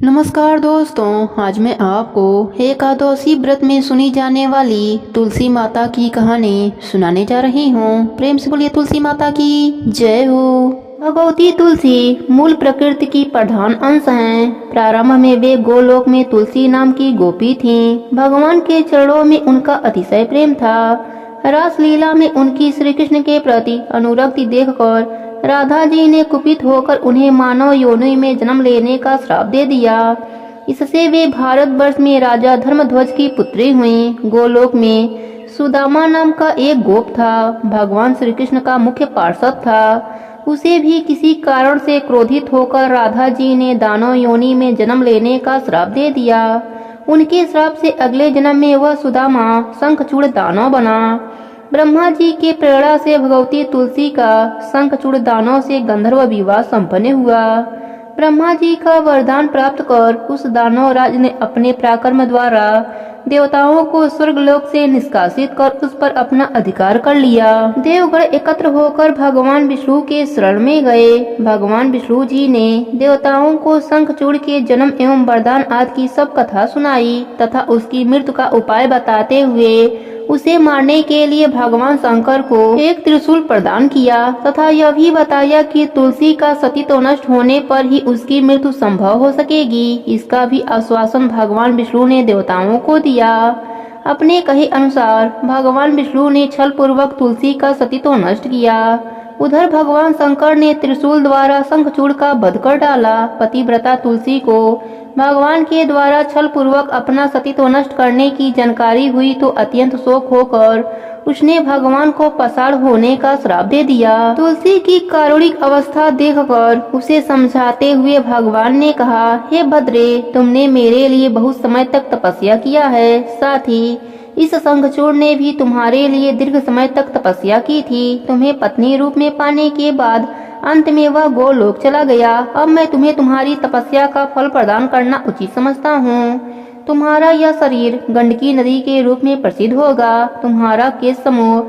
नमस्कार दोस्तों, आज मैं आपको एकादशी व्रत में सुनी जाने वाली तुलसी माता की कहानी सुनाने जा रही हूँ। प्रेम से बोलिए तुलसी माता की जय हो। भगवती तुलसी मूल प्रकृति की प्रधान अंश हैं। प्रारंभ में वे गोलोक में तुलसी नाम की गोपी थीं। भगवान के चरणों में उनका अतिशय प्रेम था। रास लीला में उनकी श्री कृष्ण के प्रति अनुरक्ति देखकर राधा जी ने कुपित होकर उन्हें मानव योनि में जन्म लेने का श्राप दे दिया। इससे वे भारतवर्ष में राजा धर्मध्वज की पुत्री हुईं। गोलोक में सुदामा नाम का एक गोप था। भगवान श्री कृष्ण का मुख्य पार्षद था। उसे भी किसी कारण से क्रोधित होकर राधा जी ने दानव योनि में जन्म लेने का श्राप दे दिया। उनके श्राप से अगले जन्म में वह सुदामा शंखचूड़ दानव बना। ब्रह्मा जी के प्रेरणा से भगवती तुलसी का शंखचूड़ दानव से गंधर्व विवाह संपन्न हुआ। ब्रह्मा जी का वरदान प्राप्त कर उस दानव राज ने अपने पराक्रम द्वारा देवताओं को स्वर्गलोक से निष्कासित कर उस पर अपना अधिकार कर लिया। देवगण एकत्र होकर भगवान विष्णु के शरण में गए। भगवान विष्णु जी ने देवताओं को शंखचूड़ के जन्म एवं वरदान आदि की सब कथा सुनाई तथा उसकी मृत्यु का उपाय बताते हुए उसे मारने के लिए भगवान शंकर को एक त्रिशूल प्रदान किया तथा यह भी बताया कि तुलसी का सतीत्व नष्ट होने पर ही उसकी मृत्यु संभव हो सकेगी। इसका भी आश्वासन भगवान विष्णु ने देवताओं को दिया। अपने कहे अनुसार भगवान विष्णु ने छल पूर्वक तुलसी का सतीत्व नष्ट किया। उधर भगवान शंकर ने त्रिशूल द्वारा शंखचूड़ का वध कर डाला। पतिव्रता तुलसी को भगवान के द्वारा छल पूर्वक अपना सतीत्व नष्ट करने की जानकारी हुई तो अत्यंत शोक होकर उसने भगवान को पसार होने का श्राप दे दिया। तुलसी की कारुणिक अवस्था देखकर उसे समझाते हुए भगवान ने कहा, हे भद्रे, तुमने मेरे लिए बहुत समय तक तपस्या किया है। साथ ही इस शंखचूड़ ने भी तुम्हारे लिए दीर्घ समय तक तपस्या की थी। तुम्हें पत्नी रूप में पाने के बाद अंत में वह गोलोक चला गया। अब मैं तुम्हें तुम्हारी तपस्या का फल प्रदान करना उचित समझता हूँ। तुम्हारा यह शरीर गंडकी नदी के रूप में प्रसिद्ध होगा। तुम्हारा केश समूह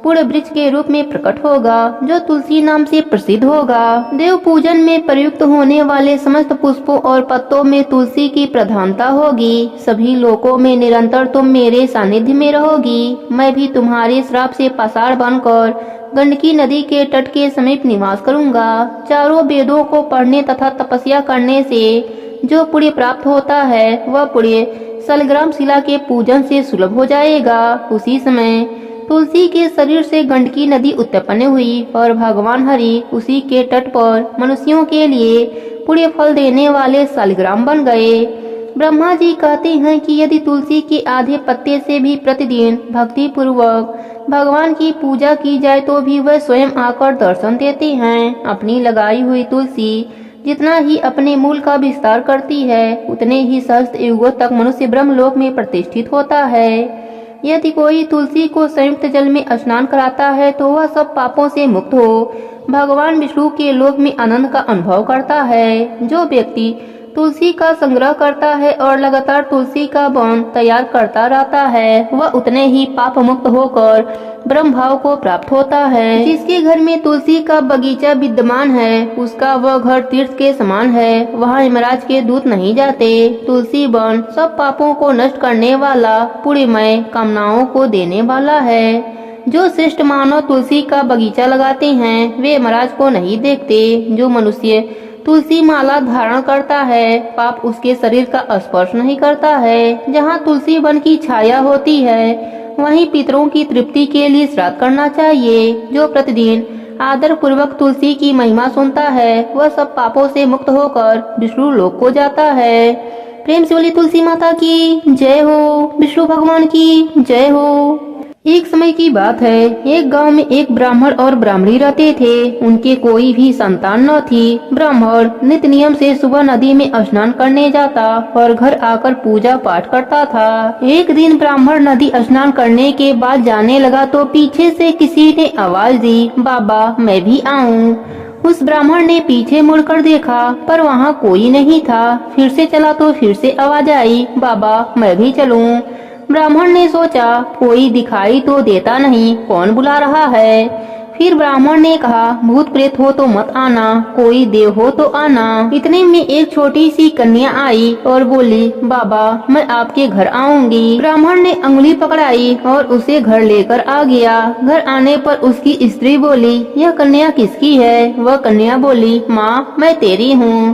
पूर्ण वृक्ष के रूप में प्रकट होगा जो तुलसी नाम से प्रसिद्ध होगा। देव पूजन में प्रयुक्त होने वाले समस्त पुष्पों और पत्तों में तुलसी की प्रधानता होगी। सभी लोकों में निरंतर तुम मेरे सानिध्य में रहोगी। मैं भी तुम्हारे श्राप से पसार बनकर गंडकी नदी के तट के समीप निवास करूंगा। चारों वेदों को पढ़ने तथा तपस्या करने से जो पुण्य प्राप्त होता है वह पुण्य सलग्राम शिला के पूजन से सुलभ हो जाएगा। उसी समय तुलसी के शरीर से गंडकी नदी उत्पन्न हुई और भगवान हरि उसी के तट पर मनुष्यों के लिए पुण्य फल देने वाले शालिग्राम बन गए। ब्रह्मा जी कहते हैं कि यदि तुलसी के आधे पत्ते से भी प्रतिदिन भक्ति पूर्वक भगवान की पूजा की जाए तो भी वह स्वयं आकर दर्शन देते हैं। अपनी लगाई हुई तुलसी जितना ही अपने मूल का विस्तार करती है उतने ही सहस्त्र युगों तक मनुष्य ब्रह्मलोक में प्रतिष्ठित होता है। यदि कोई तुलसी को संयुक्त जल में स्नान कराता है तो वह सब पापों से मुक्त हो भगवान विष्णु के लोक में आनंद का अनुभव करता है। जो व्यक्ति तुलसी का संग्रह करता है और लगातार तुलसी का वन तैयार करता रहता है वह उतने ही पाप मुक्त होकर ब्रह्म भाव को प्राप्त होता है। जिसके घर में तुलसी का बगीचा विद्यमान है उसका वह घर तीर्थ के समान है। वहाँ यमराज के दूत नहीं जाते। तुलसी वन सब पापों को नष्ट करने वाला पुण्यमय कामनाओं को देने वाला है। जो श्रेष्ठ मानव तुलसी का बगीचा लगाते हैं वे यमराज को नहीं देखते। जो मनुष्य तुलसी माला धारण करता है पाप उसके शरीर का स्पर्श नहीं करता है। जहाँ तुलसी वन की छाया होती है वहीं पितरों की तृप्ति के लिए श्राद्ध करना चाहिए। जो प्रतिदिन आदर पूर्वक तुलसी की महिमा सुनता है वह सब पापों से मुक्त होकर विष्णु लोक को जाता है। प्रेम से बोली तुलसी माता की जय हो। विष्णु भगवान की जय हो। एक समय की बात है, एक गांव में एक ब्राह्मण और ब्राह्मणी रहते थे। उनके कोई भी संतान न थी। ब्राह्मण नित्य नियम से सुबह नदी में स्नान करने जाता और घर आकर पूजा पाठ करता था। एक दिन ब्राह्मण नदी स्नान करने के बाद जाने लगा तो पीछे से किसी ने आवाज दी, बाबा मैं भी आऊं। उस ब्राह्मण ने पीछे मुड़कर देखा पर वहाँ कोई नहीं था। फिर से चला तो फिर से आवाज आई, बाबा मैं भी चलूं। ब्राह्मण ने सोचा कोई दिखाई तो देता नहीं, कौन बुला रहा है। फिर ब्राह्मण ने कहा, भूत प्रेत हो तो मत आना, कोई देव हो तो आना। इतने में एक छोटी सी कन्या आई और बोली, बाबा मैं आपके घर आऊंगी। ब्राह्मण ने अंगुली पकड़ाई और उसे घर लेकर आ गया। घर आने पर उसकी स्त्री बोली, यह कन्या किसकी है? वह कन्या बोली, माँ मैं तेरी हूँ।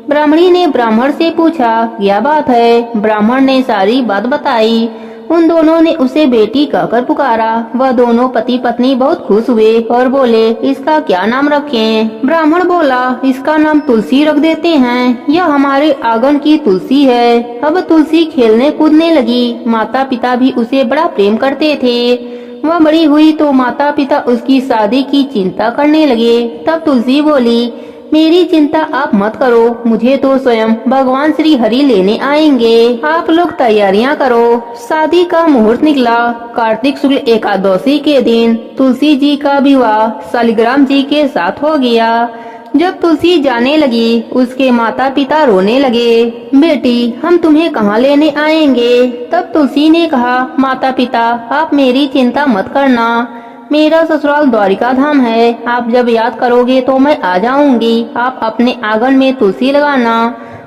ब्राह्मणी ने ब्राह्मण से पूछा, क्या बात है? ब्राह्मण ने सारी बात बताई। उन दोनों ने उसे बेटी कहकर पुकारा। वह दोनों पति पत्नी बहुत खुश हुए और बोले, इसका क्या नाम रखें? ब्राह्मण बोला, इसका नाम तुलसी रख देते हैं, यह हमारे आंगन की तुलसी है। अब तुलसी खेलने कूदने लगी। माता पिता भी उसे बड़ा प्रेम करते थे। वह बड़ी हुई तो माता पिता उसकी शादी की चिंता करने लगे। तब तुलसी बोली, मेरी चिंता आप मत करो, मुझे तो स्वयं भगवान श्री हरि लेने आएंगे। आप लोग तैयारियां करो। शादी का मुहूर्त निकला। कार्तिक शुक्ल एकादशी के दिन तुलसी जी का विवाह शालिग्राम जी के साथ हो गया। जब तुलसी जाने लगी, उसके माता पिता रोने लगे, बेटी हम तुम्हें कहाँ लेने आएंगे? तब तुलसी ने कहा, माता पिता आप मेरी चिंता मत करना, मेरा ससुराल द्वारिका धाम है। आप जब याद करोगे तो मैं आ जाऊंगी। आप अपने आंगन में तुलसी लगाना,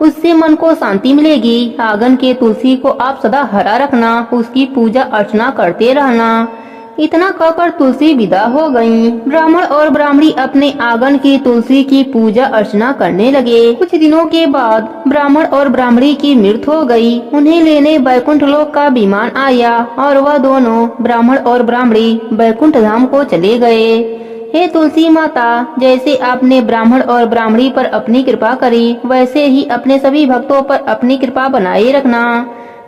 उससे मन को शांति मिलेगी। आंगन के तुलसी को आप सदा हरा रखना, उसकी पूजा अर्चना करते रहना। इतना कहकर तुलसी विदा हो गयी। ब्राह्मण और ब्राह्मणी अपने आंगन की तुलसी की पूजा अर्चना करने लगे। कुछ दिनों के बाद ब्राह्मण और ब्राह्मणी की मृत्यु हो गई। उन्हें लेने बैकुंठ लोक का विमान आया और वह दोनों ब्राह्मण और ब्राह्मणी बैकुंठ धाम को चले गए। हे तुलसी माता, जैसे आपने ब्राह्मण और ब्राह्मणी पर अपनी कृपा करी, वैसे ही अपने सभी भक्तों पर अपनी कृपा बनाए रखना।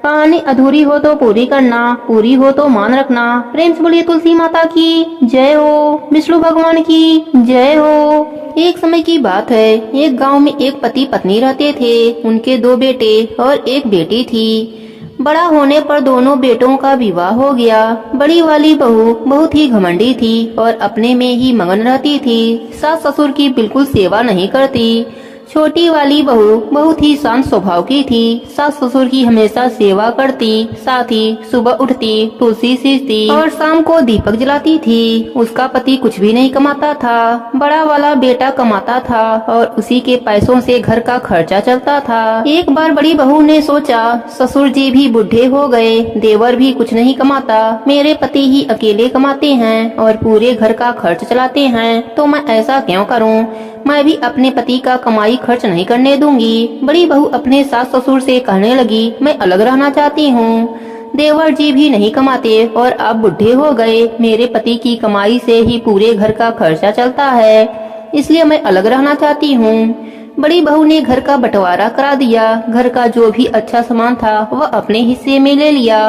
कहानी अधूरी हो तो पूरी करना, पूरी हो तो मान रखना। प्रेम से बोलिए तुलसी माता की जय हो, विष्णु भगवान की जय हो। एक समय की बात है, एक गांव में एक पति पत्नी रहते थे। उनके 2 बेटे और एक बेटी थी। बड़ा होने पर दोनों बेटों का विवाह हो गया। बड़ी वाली बहू बहुत ही घमंडी थी और अपने में ही मगन रहती थी। सास ससुर की बिल्कुल सेवा नहीं करती। छोटी वाली बहू बहुत ही शांत स्वभाव की थी। सास ससुर की हमेशा सेवा करती, साथ ही सुबह उठती, तुलसी सींचती और शाम को दीपक जलाती थी। उसका पति कुछ भी नहीं कमाता था। बड़ा वाला बेटा कमाता था और उसी के पैसों से घर का खर्चा चलता था। एक बार बड़ी बहू ने सोचा, ससुर जी भी बुढ़े हो गए, देवर भी कुछ नहीं कमाता, मेरे पति ही अकेले कमाते हैं और पूरे घर का खर्च चलाते हैं, तो मैं ऐसा क्यों करूं? मैं भी अपने पति का कमाई खर्च नहीं करने दूंगी। बड़ी बहू अपने सास ससुर से कहने लगी, मैं अलग रहना चाहती हूँ। देवर जी भी नहीं कमाते और अब बुढ़े हो गए, मेरे पति की कमाई से ही पूरे घर का खर्चा चलता है, इसलिए मैं अलग रहना चाहती हूँ। बड़ी बहू ने घर का बंटवारा करा दिया। घर का जो भी अच्छा सामान था वह अपने हिस्से में ले लिया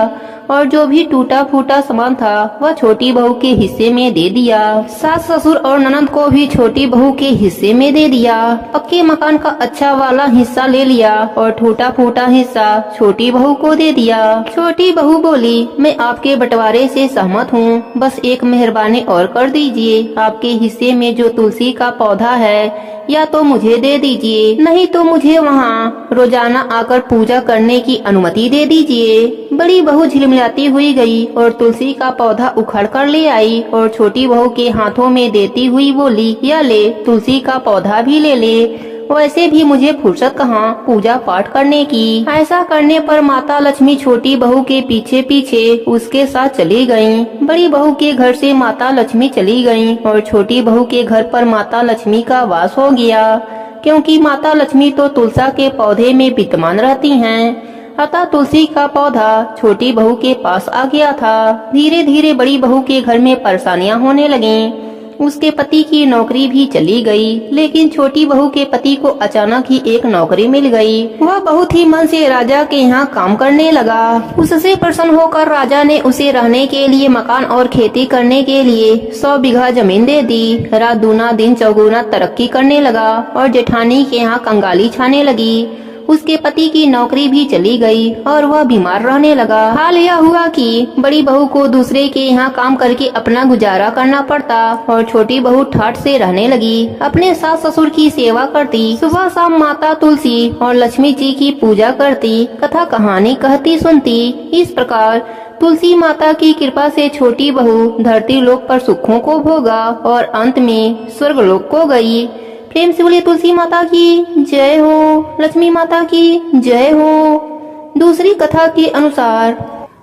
और जो भी टूटा फूटा सामान था वह छोटी बहू के हिस्से में दे दिया। सास ससुर और ननद को भी छोटी बहू के हिस्से में दे दिया। पक्के मकान का अच्छा वाला हिस्सा ले लिया और टूटा फूटा हिस्सा छोटी बहू को दे दिया। छोटी बहू बोली, मैं आपके बंटवारे से सहमत हूँ, बस एक मेहरबानी और कर दीजिए। आपके हिस्से में जो तुलसी का पौधा है या तो मुझे दे दीजिए, नहीं तो मुझे वहाँ रोजाना आकर पूजा करने की अनुमति दे दीजिए। बड़ी बहू झिलमिलाती हुई गई और तुलसी का पौधा उखाड़ कर ले आई और छोटी बहू के हाथों में देती हुई बोली, यह ले, तुलसी का पौधा भी ले ले। वैसे भी मुझे फुर्सत कहाँ पूजा पाठ करने की। ऐसा करने पर माता लक्ष्मी छोटी बहू के पीछे पीछे उसके साथ चली गयी। बड़ी बहू के घर से माता लक्ष्मी चली गयी और छोटी बहू के घर पर माता लक्ष्मी का वास हो गया, क्योंकि माता लक्ष्मी तो तुलसी के पौधे में विद्यमान रहती हैं। अतः तुलसी का पौधा छोटी बहू के पास आ गया था। धीरे धीरे बड़ी बहू के घर में परेशानियां होने लगीं। उसके पति की नौकरी भी चली गई, लेकिन छोटी बहू के पति को अचानक ही एक नौकरी मिल गई। वह बहुत ही मन से राजा के यहाँ काम करने लगा। उससे प्रसन्न होकर राजा ने उसे रहने के लिए मकान और खेती करने के लिए 100 बीघा जमीन दे दी। रात दूना दिन चौगुना तरक्की करने लगा और जेठानी के यहाँ कंगाली छाने लगी। उसके पति की नौकरी भी चली गई और वह बीमार रहने लगा। हाल यह हुआ कि बड़ी बहू को दूसरे के यहाँ काम करके अपना गुजारा करना पड़ता और छोटी बहू ठाठ से रहने लगी। अपने सास ससुर की सेवा करती, सुबह शाम माता तुलसी और लक्ष्मी जी की पूजा करती, कथा कहानी कहती सुनती। इस प्रकार तुलसी माता की कृपा से छोटी बहू धरती लोक पर सुखों को भोगा और अंत में स्वर्ग लोक को गई। प्रेम से बोलिए तुलसी माता की जय हो, लक्ष्मी माता की जय हो। दूसरी कथा के अनुसार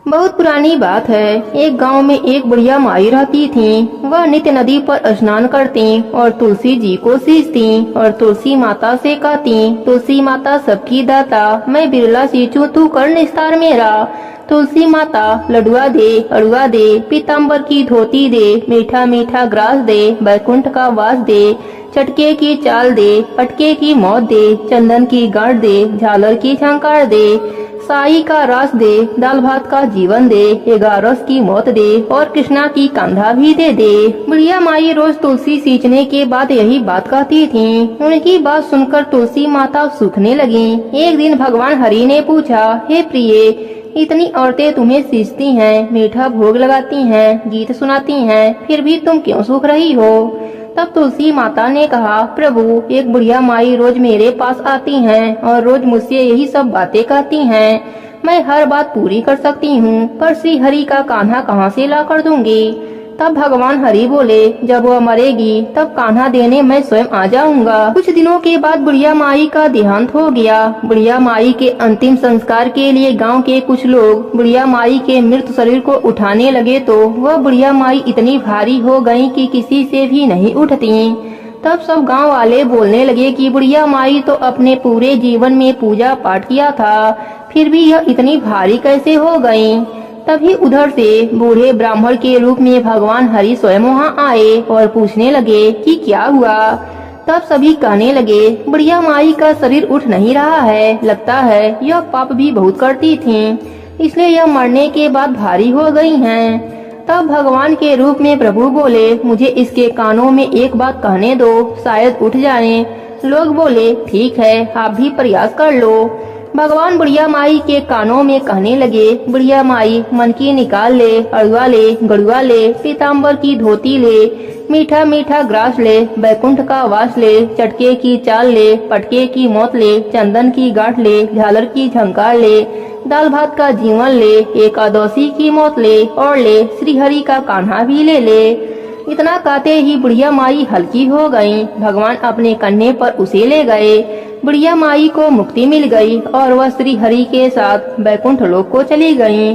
बहुत पुरानी बात है। एक गांव में एक बुढ़िया माई रहती थी। वह नित्य नदी पर स्नान करती और तुलसी जी को सींचती और तुलसी माता से कहती, तुलसी माता सबकी दाता, मैं बिरला सींचूं तू कर निस्तार मेरा। तुलसी माता लडुआ दे, अड़ुआ दे, पीताम्बर की धोती दे, मीठा मीठा ग्रास दे, बैकुंठ का वास दे, चटके की चाल दे, पटके की मौत दे, चंदन की गांठ दे, झालर की झंकार दे, साई का रास दे, दाल भात का जीवन दे, 11 की मौत दे और कृष्णा की कंधा भी दे दे। बुढ़िया माई रोज तुलसी सींचने के बाद यही बात कहती थी। उनकी बात सुनकर तुलसी माता सूखने लगी। एक दिन भगवान हरि ने पूछा, हे प्रिय, इतनी औरतें तुम्हें सींचती हैं, मीठा भोग लगाती हैं, गीत सुनाती हैं, फिर भी तुम क्यों सूख रही हो? तब तुलसी माता ने कहा, प्रभु, एक बुढ़िया माई रोज मेरे पास आती हैं और रोज मुझसे यही सब बातें कहती हैं। मैं हर बात पूरी कर सकती हूँ, पर श्री हरि का कान्हा कहाँ से ला कर दूंगी? तब भगवान हरि बोले, जब वह मरेगी तब कान्हा देने मैं स्वयं आ जाऊंगा। कुछ दिनों के बाद बुढ़िया माई का देहांत हो गया। बुढ़िया माई के अंतिम संस्कार के लिए गांव के कुछ लोग बुढ़िया माई के मृत शरीर को उठाने लगे तो वह बुढ़िया माई इतनी भारी हो गई कि किसी से भी नहीं उठती। तब सब गांव वाले बोलने लगे कि बुढ़िया माई तो अपने पूरे जीवन में पूजा पाठ किया था, फिर भी यह इतनी भारी कैसे हो गई? तभी उधर से बूढ़े ब्राह्मण के रूप में भगवान हरि स्वयं वहाँ आए और पूछने लगे कि क्या हुआ। तब सभी कहने लगे, बुढ़िया माई का शरीर उठ नहीं रहा है, लगता है यह पाप भी बहुत करती थीं, इसलिए यह मरने के बाद भारी हो गई हैं। तब भगवान के रूप में प्रभु बोले, मुझे इसके कानों में एक बात कहने दो, शायद उठ जाए। लोग बोले, ठीक है, आप भी प्रयास कर लो। भगवान बुढ़िया माई के कानों में कहने लगे, बुढ़िया माई, मन की निकाल ले, अड़ुआ ले, गड़ुआ ले, पीताम्बर की धोती ले, मीठा मीठा ग्रास ले, बैकुंठ का वास ले, चटके की चाल ले, पटके की मौत ले, चंदन की गांठ ले, झालर की झंकार ले, दाल भात का जीवन ले, एकादशी की मौत ले और ले श्री हरि का कान्हा भी ले ले। इतना कहते ही बुढ़िया माई हल्की हो गई। भगवान अपने कन्हे पर उसे ले गए। बुढ़िया माई को मुक्ति मिल गई और वह श्री हरि के साथ बैकुंठ लोक को चली गयी।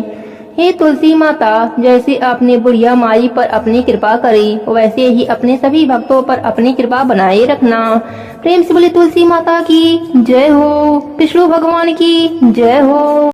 हे तुलसी माता, जैसे आपने बुढ़िया माई पर अपनी कृपा करी, वैसे ही अपने सभी भक्तों पर अपनी कृपा बनाए रखना। प्रेम से बोले तुलसी माता की जय हो, विष्णु भगवान की जय हो।